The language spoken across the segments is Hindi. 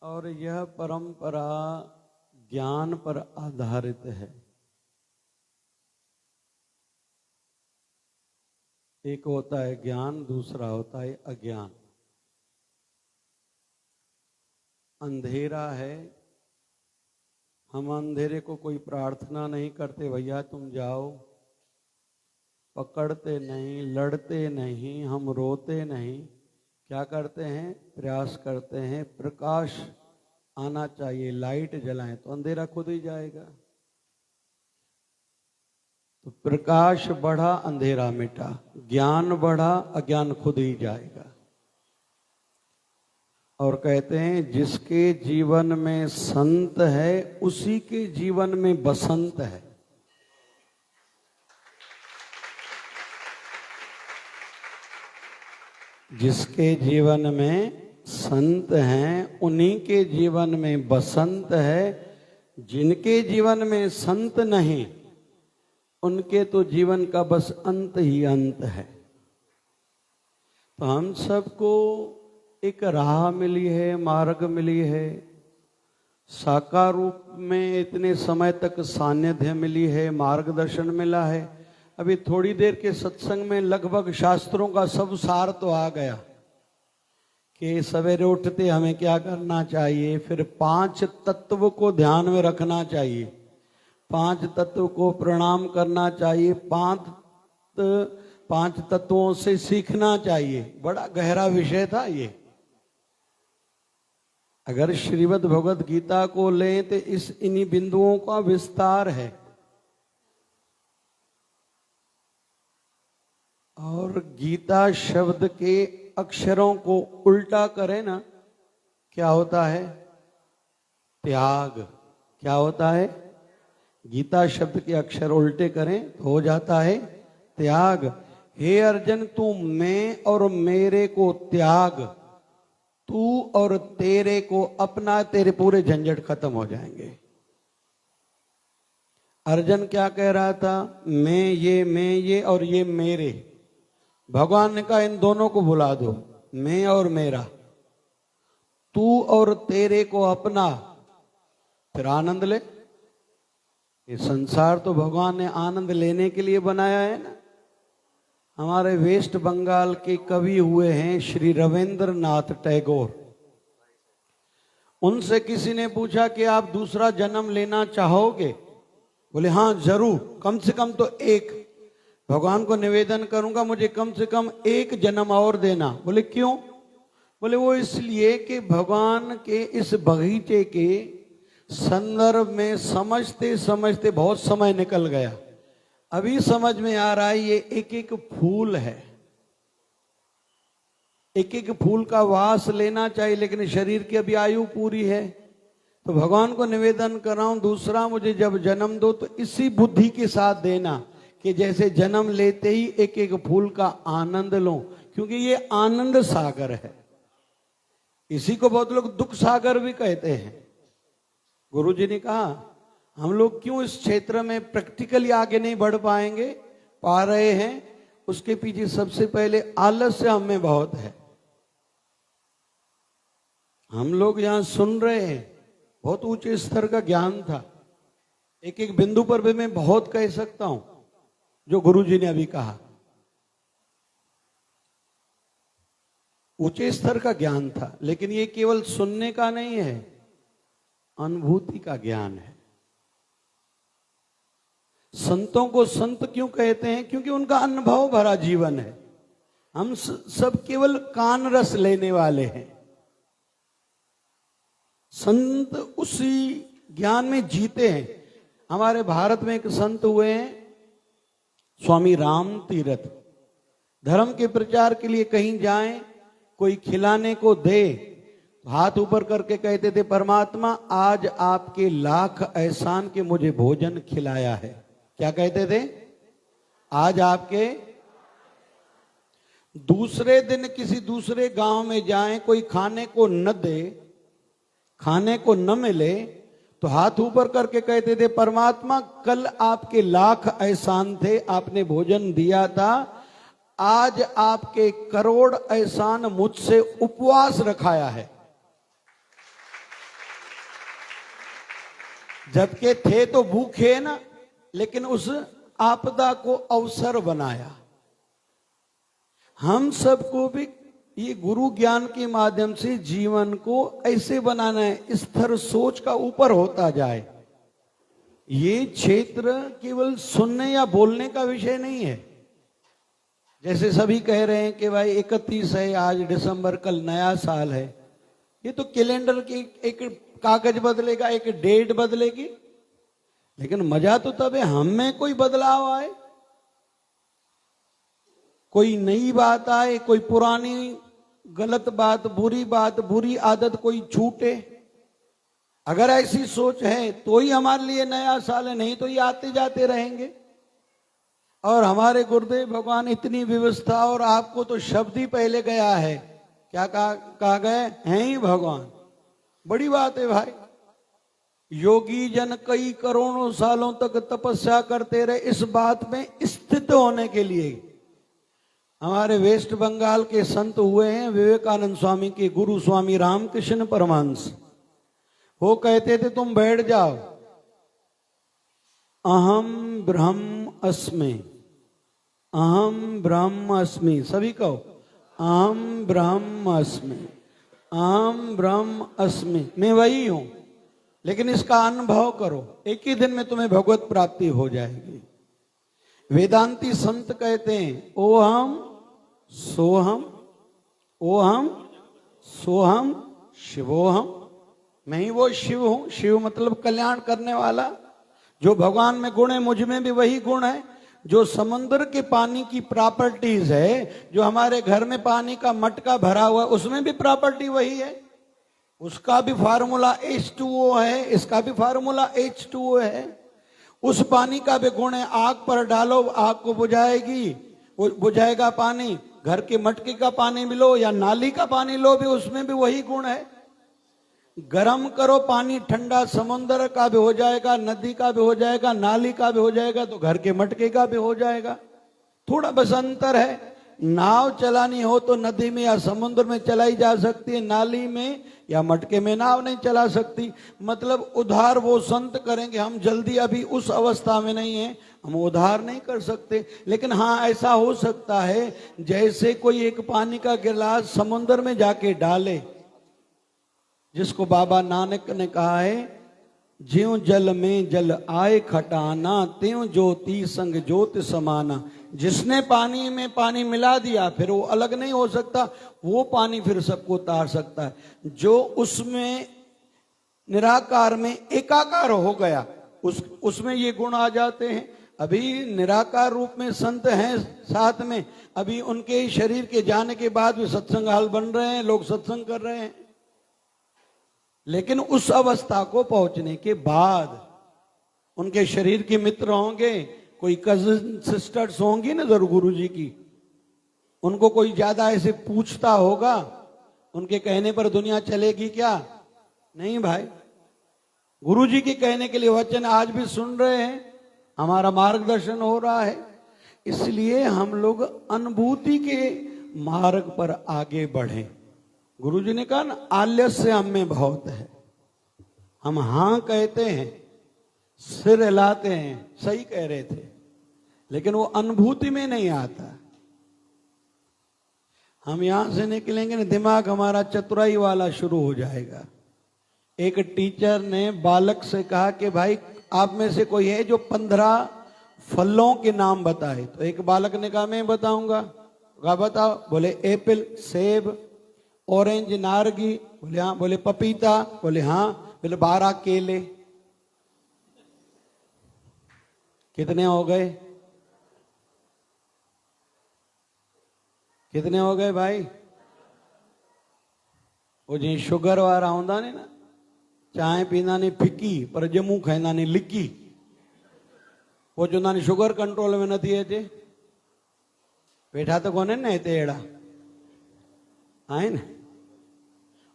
और यह परंपरा ज्ञान पर आधारित है। एक होता है ज्ञान, दूसरा होता है अज्ञान। अंधेरा है, हम अंधेरे को कोई प्रार्थना नहीं करते, भैया तुम जाओ, पकड़ते नहीं, लड़ते नहीं, हम रोते नहीं। क्या करते हैं? प्रयास करते हैं प्रकाश आना चाहिए, लाइट जलाएं तो अंधेरा खुद ही जाएगा। तो प्रकाश बढ़ा, अंधेरा मिटा, ज्ञान बढ़ा, अज्ञान खुद ही जाएगा। और कहते हैं जिसके जीवन में संत है उसी के जीवन में बसंत है। जिसके जीवन में संत हैं उन्हीं के जीवन में बसंत है। जिनके जीवन में संत नहीं उनके तो जीवन का बस अंत ही अंत है। तो हम सबको एक राह मिली है, मार्ग मिली है, साकार रूप में इतने समय तक सानिध्य मिली है, मार्गदर्शन मिला है। अभी थोड़ी देर के सत्संग में लगभग शास्त्रों का सब सार तो आ गया कि सवेरे उठते हमें क्या करना चाहिए, फिर 5 तत्व को ध्यान में रखना चाहिए, 5 तत्व को प्रणाम करना चाहिए, 5 तत्वों से सीखना चाहिए। बड़ा गहरा विषय था ये। अगर श्रीमद् भगवद गीता को लें तो इन्हीं बिंदुओं का विस्तार है। और गीता शब्द के अक्षरों को उल्टा करें ना, क्या होता है? त्याग। क्या होता है? गीता शब्द के अक्षर उल्टे करें तो हो जाता है त्याग। हे अर्जुन, तू मैं और मेरे को त्याग, तू और तेरे को अपना, तेरे पूरे झंझट खत्म हो जाएंगे। अर्जुन क्या कह रहा था? मैं ये और ये मेरे। भगवान ने कहा इन दोनों को भुला दो, मैं और मेरा, तू और तेरे को अपना, फिर आनंद ले। ये संसार तो भगवान ने आनंद लेने के लिए बनाया है ना। हमारे वेस्ट बंगाल के कवि हुए हैं श्री रविंद्रनाथ टैगोर। उनसे किसी ने पूछा कि आप दूसरा जन्म लेना चाहोगे? बोले हाँ जरूर, कम से कम तो एक। भगवान को निवेदन करूंगा मुझे कम से कम एक जन्म और देना। बोले क्यों? बोले वो इसलिए कि भगवान के इस बगीचे के संदर्भ में समझते समझते बहुत समय निकल गया। अभी समझ में आ रहा है ये एक एक फूल है, एक एक फूल का वास लेना चाहिए, लेकिन शरीर की अभी आयु पूरी है। तो भगवान को निवेदन कर रहा हूं दूसरा मुझे जब जन्म दो तो इसी बुद्धि के साथ देना कि जैसे जन्म लेते ही एक एक फूल का आनंद लो, क्योंकि ये आनंद सागर है। इसी को बहुत लोग दुख सागर भी कहते हैं। गुरुजी ने कहा हम लोग क्यों इस क्षेत्र में प्रैक्टिकली आगे नहीं बढ़ पा रहे हैं, उसके पीछे सबसे पहले आलस्य हम में बहुत है। हम लोग यहां सुन रहे हैं, बहुत ऊंचे स्तर का ज्ञान था, एक एक बिंदु पर भी मैं बहुत कह सकता हूं जो गुरुजी ने अभी कहा। ऊंचे स्तर का ज्ञान था, लेकिन ये केवल सुनने का नहीं है, अनुभूति का ज्ञान है। संतों को संत क्यों कहते हैं? क्योंकि उनका अनुभव भरा जीवन है। हम सब केवल कान रस लेने वाले हैं। संत उसी ज्ञान में जीते हैं। हमारे भारत में एक संत हुए हैं स्वामी राम तीरथ। धर्म के प्रचार के लिए कहीं जाएं, कोई खिलाने को दे, हाथ ऊपर करके कहते थे परमात्मा आज आपके लाख एहसान के मुझे भोजन खिलाया है। क्या कहते थे? आज आपके। दूसरे दिन किसी दूसरे गांव में जाएं, कोई खाने को न दे, खाने को न मिले, तो हाथ ऊपर करके कहते थे परमात्मा कल आपके लाख एहसान थे, आपने भोजन दिया था, आज आपके करोड़ एहसान मुझसे उपवास रखाया है। जबकि थे तो भूखे ना, लेकिन उस आपदा को अवसर बनाया। हम सबको भी ये गुरु ज्ञान के माध्यम से जीवन को ऐसे बनाना है, स्तर सोच का ऊपर होता जाए। ये क्षेत्र केवल सुनने या बोलने का विषय नहीं है। जैसे सभी कह रहे हैं कि भाई 31 है आज दिसंबर, कल नया साल है, ये तो कैलेंडर की एक कागज बदलेगा, एक डेट बदलेगी, लेकिन मजा तो तब है हम में कोई बदलाव आए, कोई नई बात आए, कोई पुरानी गलत बात, बुरी आदत कोई छूटे। अगर ऐसी सोच है तो ही हमारे लिए नया साल है, नहीं तो ये आते जाते रहेंगे। और हमारे गुरुदेव भगवान इतनी व्यवस्था, और आपको तो शब्द ही पहले गया है, क्या कहा गए हैं ही भगवान। बड़ी बात है भाई। योगी जन कई करोड़ों सालों तक तपस्या करते रहे इस बात में स्थित होने के लिए। हमारे वेस्ट बंगाल के संत हुए हैं विवेकानंद स्वामी के गुरु स्वामी रामकृष्ण परमहंस। वो कहते थे तुम बैठ जाओ, अहम ब्रह्म अस्मि, अहम ब्रह्म अस्मि, सभी कहो अहम ब्रह्म अस्मि, अहम ब्रह्म अस्मि, मैं वही हूं। लेकिन इसका अनुभव करो, एक ही दिन में तुम्हें भगवत प्राप्ति हो जाएगी। वेदांती संत कहते हैं ओहम सोहम, ओहम सोहम शिवोहम, मैं ही वो शिव हूं। शिव मतलब कल्याण करने वाला। जो भगवान में गुण है मुझ में भी वही गुण है। जो समुद्र के पानी की प्रॉपर्टीज है, जो हमारे घर में पानी का मटका भरा हुआ है, उसमें भी प्रॉपर्टी वही है। उसका भी फार्मूला H2O है, इसका भी फार्मूला H2O है। उस पानी का भी गुण है, आग पर डालो आग को बुझाएगी, बुझाएगा पानी। घर के मटके का पानी भी लो या नाली का पानी लो, भी उसमें भी वही गुण है। गरम करो पानी, ठंडा समुद्र का भी हो जाएगा, नदी का भी हो जाएगा, नाली का भी हो जाएगा, तो घर के मटके का भी हो जाएगा। थोड़ा बस अंतर है, नाव चलानी हो तो नदी में या समुद्र में चलाई जा सकती है, नाली में या मटके में नाव नहीं चला सकती। मतलब उधार वो संत करेंगे, हम जल्दी अभी उस अवस्था में नहीं है, हम उधार नहीं कर सकते। लेकिन हाँ ऐसा हो सकता है जैसे कोई एक पानी का गिलास समुद्र में जाके डाले, जिसको बाबा नानक ने कहा है ज्यों जल में जल आए खटाना, त्यों ज्योति संग ज्योति समाना। जिसने पानी में पानी मिला दिया फिर वो अलग नहीं हो सकता, वो पानी फिर सबको उतार सकता है। जो उसमें निराकार में एकाकार हो गया, उसमें ये गुण आ जाते हैं। अभी निराकार रूप में संत हैं साथ में, अभी उनके शरीर के जाने के बाद भी सत्संग हाल बन रहे हैं, लोग सत्संग कर रहे हैं। लेकिन उस अवस्था को पहुंचने के बाद उनके शरीर के मित्र होंगे, कोई कजिन सिस्टर्स होंगी ना जरूर गुरु जी की, उनको कोई ज्यादा ऐसे पूछता होगा, उनके कहने पर दुनिया चलेगी क्या? नहीं भाई, गुरु जी के कहने के लिए वचन आज भी सुन रहे हैं, हमारा मार्गदर्शन हो रहा है। इसलिए हम लोग अनुभूति के मार्ग पर आगे बढ़े। गुरु जी ने कहा ना आलस्य हम में बहुत है, हम हां कहते हैं, सिर हिलाते हैं, सही कह रहे थे, लेकिन वो अनुभूति में नहीं आता। हम यहां से निकलेंगे ना, दिमाग हमारा चतुराई वाला शुरू हो जाएगा। एक टीचर ने बालक से कहा कि भाई आप में से कोई है जो 15 फलों के नाम बताए? तो एक बालक ने कहा मैं बताऊंगा। कहा बताओ। बोले एप्पल, सेब, ऑरेंज, नारंगी। बोले हाँ। बोले पपीता? बोले हाँ। बोले 12 केले। कितने हो गए? कितने हो गए भाई? वो जी शुगर वारा होंदा ने ना, चाय पींदा ने फिकी पर जमू खाईंदा ने लिकी, वो चवंदा ने शुगर कंट्रोल में नथी अचे। वेठा तो कोने ना हिते अहिड़ा आए ना।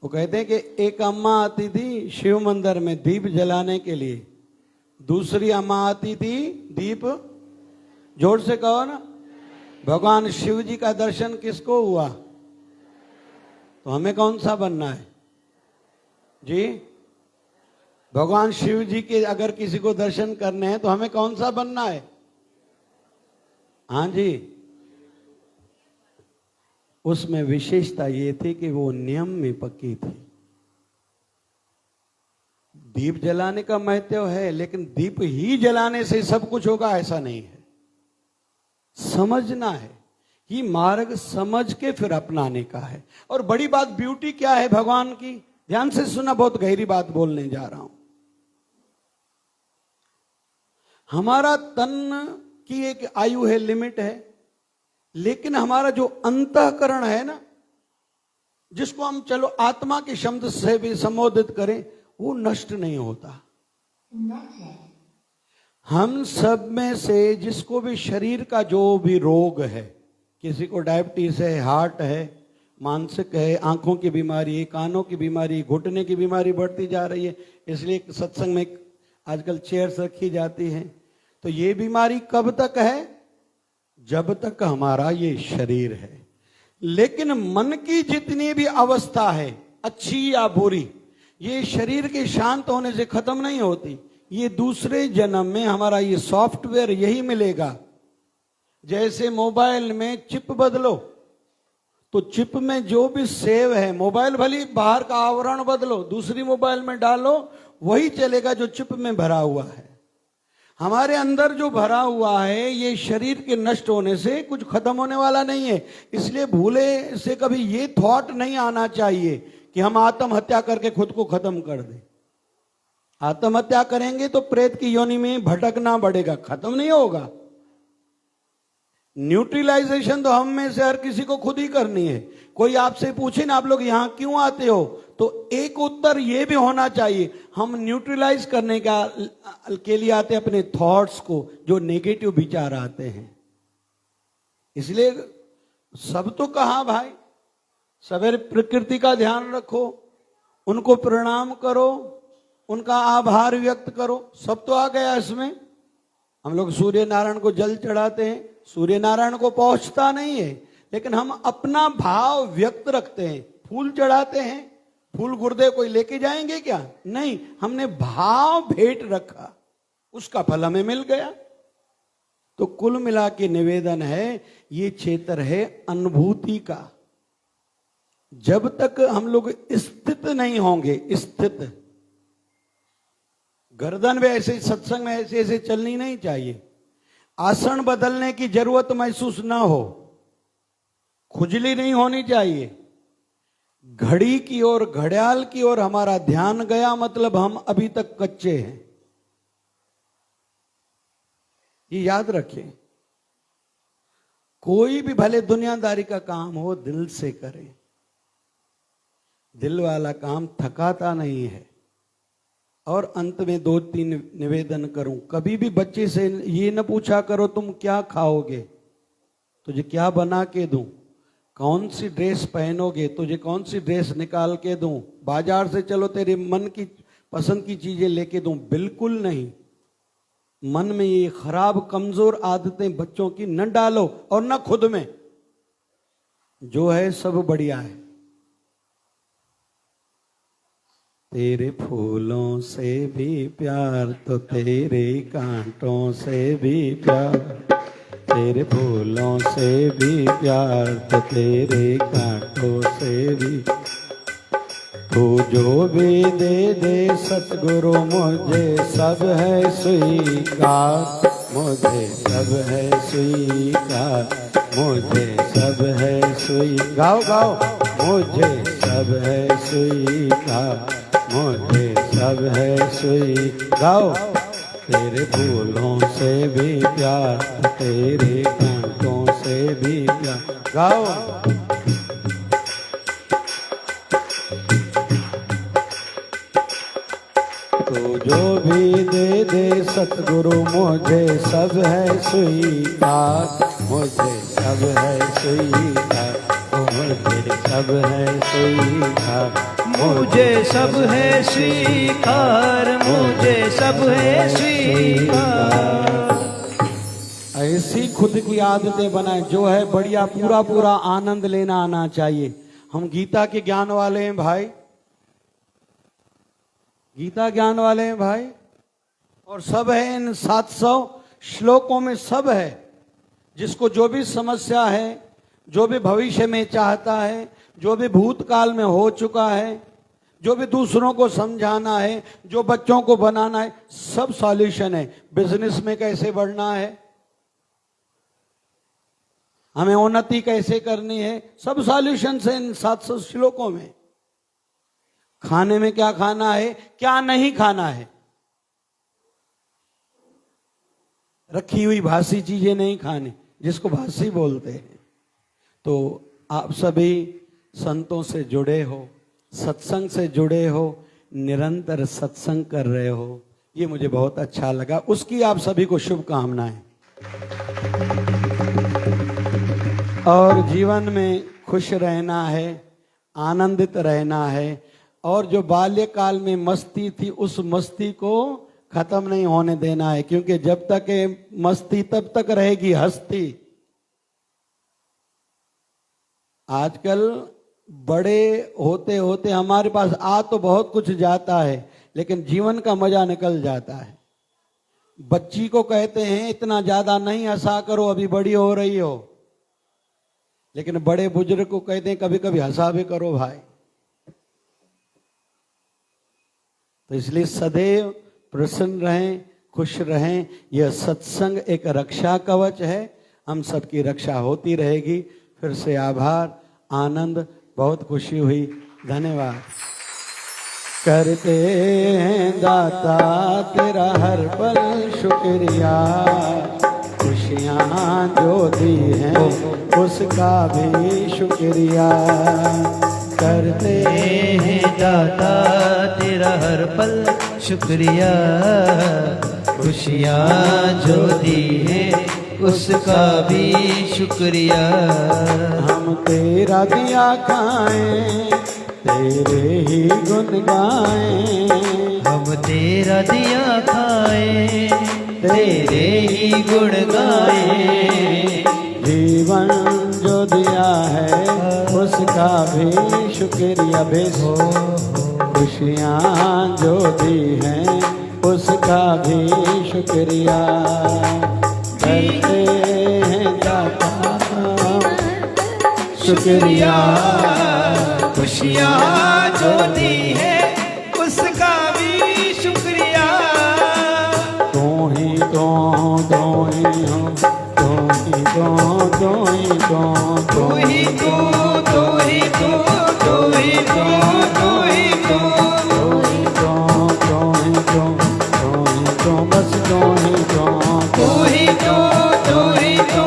वो कहते हैं कि एक अम्मा आती थी शिव मंदिर में दीप जलाने के लिए, दूसरी अम्मा आती थी दीप, जोर से कहो ना, भगवान शिव जी का दर्शन किसको हुआ? तो हमें कौन सा बनना है जी? भगवान शिव जी के अगर किसी को दर्शन करने हैं तो हमें कौन सा बनना है? हाँ जी, उसमें विशेषता ये थी कि वो नियम में पक्की थी। दीप जलाने का महत्व है, लेकिन दीप ही जलाने से सब कुछ होगा ऐसा नहीं है। समझना है, ये मार्ग समझ के फिर अपनाने का है। और बड़ी बात ब्यूटी क्या है भगवान की, ध्यान से सुना, बहुत गहरी बात बोलने जा रहा हूं। हमारा तन की एक आयु है, लिमिट है, लेकिन हमारा जो अंतःकरण है ना, जिसको हम चलो आत्मा के शब्द से भी संबोधित करें, वो नष्ट नहीं होता। हम सब में से जिसको भी शरीर का जो भी रोग है, किसी को डायबिटीज है, हार्ट है, मानसिक है, आंखों की बीमारी है, कानों की बीमारी, घुटने की बीमारी बढ़ती जा रही है, इसलिए सत्संग में आजकल चेयर्स रखी जाती हैं। तो ये बीमारी कब तक है? जब तक हमारा ये शरीर है। लेकिन मन की जितनी भी अवस्था है, अच्छी या बुरी, ये शरीर के शांत होने से खत्म नहीं होती। ये दूसरे जन्म में हमारा ये सॉफ्टवेयर यही मिलेगा। जैसे मोबाइल में चिप बदलो तो चिप में जो भी सेव है, मोबाइल भली बाहर का आवरण बदलो, दूसरी मोबाइल में डालो, वही चलेगा जो चिप में भरा हुआ है। हमारे अंदर जो भरा हुआ है, ये शरीर के नष्ट होने से कुछ खत्म होने वाला नहीं है। इसलिए भूले से कभी ये थॉट नहीं आना चाहिए कि हम आत्महत्या करके खुद को खत्म कर दें। आत्महत्या करेंगे तो प्रेत की योनि में भटकना बढ़ेगा, खत्म नहीं होगा। न्यूट्रलाइजेशन तो हम में से हर किसी को खुद ही करनी है। कोई आपसे पूछे ना आप लोग यहां क्यों आते हो, तो एक उत्तर ये भी होना चाहिए, हम न्यूट्रलाइज करने के लिए आते हैं अपने थॉट्स को, जो नेगेटिव विचार आते हैं। इसलिए सब तो कहा भाई, सवेरे प्रकृति का ध्यान रखो, उनको प्रणाम करो, उनका आभार व्यक्त करो, सब तो आ गया इसमें। हम लोग सूर्य नारायण को जल चढ़ाते हैं, सूर्य नारायण को पहुंचता नहीं है, लेकिन हम अपना भाव व्यक्त रखते हैं। फूल चढ़ाते हैं, फूल गुर्दे कोई लेके जाएंगे क्या? नहीं, हमने भाव भेंट रखा, उसका फल हमें मिल गया। तो कुल मिला के निवेदन है, ये क्षेत्र है अनुभूति का। जब तक हम लोग स्थित नहीं होंगे, स्थित, गर्दन में ऐसे, सत्संग में ऐसे ऐसे चलनी नहीं चाहिए। आसन बदलने की जरूरत महसूस ना हो, खुजली नहीं होनी चाहिए। घड़ी की ओर, घड़ियाल की ओर हमारा ध्यान गया, मतलब हम अभी तक कच्चे हैं। ये याद रखें। कोई भी भले दुनियादारी का काम हो, दिल से करें। दिल वाला काम थकाता नहीं है। और अंत में 2-3 निवेदन करूं, कभी भी बच्चे से ये न पूछा करो तुम क्या खाओगे, तुझे क्या बना के दूं, कौन सी ड्रेस पहनोगे, तुझे कौन सी ड्रेस निकाल के दूं, बाजार से चलो तेरे मन की पसंद की चीजें लेके दूं। बिल्कुल नहीं। मन में ये खराब कमजोर आदतें बच्चों की न डालो, और न खुद में। जो है सब बढ़िया है। तेरे फूलों से भी प्यार तो तेरे कांटों से भी प्यार, तेरे फूलों से भी प्यार तो तेरे कांटों से भी। तू जो भी दे दे सतगुरु, मुझे सब है स्वीकार, मुझे सब है स्वीकार, मुझे सब है स्वीकार। गाओ गाओ, मुझे सब है स्वीकार, मुझे सब है स्वीकार। तेरे फूलों से भी प्यार, तेरे कांटों से भी प्यार। गाओ। तो जो भी दे दे सतगुरु, मुझे सब है स्वीकार, मुझे सब है स्वीकार, मुझे सब है स्वीकार, मुझे सब है स्वीकार, मुझे सब है स्वीकार। ऐसी खुद की आदतें बनाए, जो है बढ़िया, पूरा पूरा आनंद लेना आना चाहिए। हम गीता के ज्ञान वाले हैं भाई, गीता ज्ञान वाले हैं भाई, और सब है इन 700 श्लोकों में, सब है। जिसको जो भी समस्या है, जो भी भविष्य में चाहता है, जो भी भूतकाल में हो चुका है, जो भी दूसरों को समझाना है, जो बच्चों को बनाना है, सब सॉल्यूशन है। बिजनेस में कैसे बढ़ना है, हमें उन्नति कैसे करनी है, सब सॉल्यूशन है इन 700 श्लोकों में। खाने में क्या खाना है, क्या नहीं खाना है, रखी हुई बासी चीजें नहीं खानी, जिसको बासी बोलते हैं। तो आप सभी संतों से जुड़े हो, सत्संग से जुड़े हो, निरंतर सत्संग कर रहे हो, ये मुझे बहुत अच्छा लगा। उसकी आप सभी को शुभकामनाएं। और जीवन में खुश रहना है, आनंदित रहना है, और जो बाल्यकाल में मस्ती थी उस मस्ती को खत्म नहीं होने देना है, क्योंकि जब तक है मस्ती तब तक रहेगी हस्ती। आजकल बड़े होते होते हमारे पास आ तो बहुत कुछ जाता है, लेकिन जीवन का मजा निकल जाता है। बच्ची को कहते हैं इतना ज्यादा नहीं हंसा करो, अभी बड़ी हो रही हो, लेकिन बड़े बुजुर्ग को कहते हैं कभी कभी हंसा भी करो भाई। तो इसलिए सदैव प्रसन्न रहें, खुश रहें। यह सत्संग एक रक्षा कवच है, हम सबकी रक्षा होती रहेगी। फिर से आभार, आनंद, बहुत खुशी हुई, धन्यवाद। करते हैं दाता तेरा हर पल शुक्रिया, खुशियाँ जो दी हैं उसका भी शुक्रिया। करते हैं दाता तेरा हर पल शुक्रिया, खुशियाँ जो दी हैं उसका भी शुक्रिया। हम तेरा दिया खाएं, तेरे ही गुण गाएं। हम तेरा दिया खाएं, तेरे ही गुण गाएं। जीवन जो दिया है उसका भी शुक्रिया। बेसो खुशियाँ जो दी हैं उसका भी शुक्रिया। करते हैं दाता शुक्रिया, खुशियाँ जो दी है उसका भी शुक्रिया। तू ही तो ही हो, तू ही तो ही तो, तू ही तू, तू ही तू, तू ही तू, तू ही तू, बस तू ही तो, तू ही तू, तू ही तू,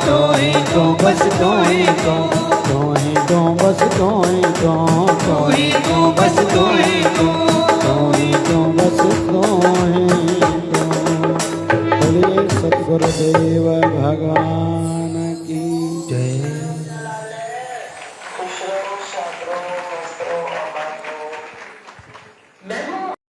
तू ही तू, बस तू ही तू, तू ही तो, बस तू ही तो, तू ही तू, बस तू ही तू, तू ही तो, बस तू ही तो। बोलिए सतगुरुदेव भगवान।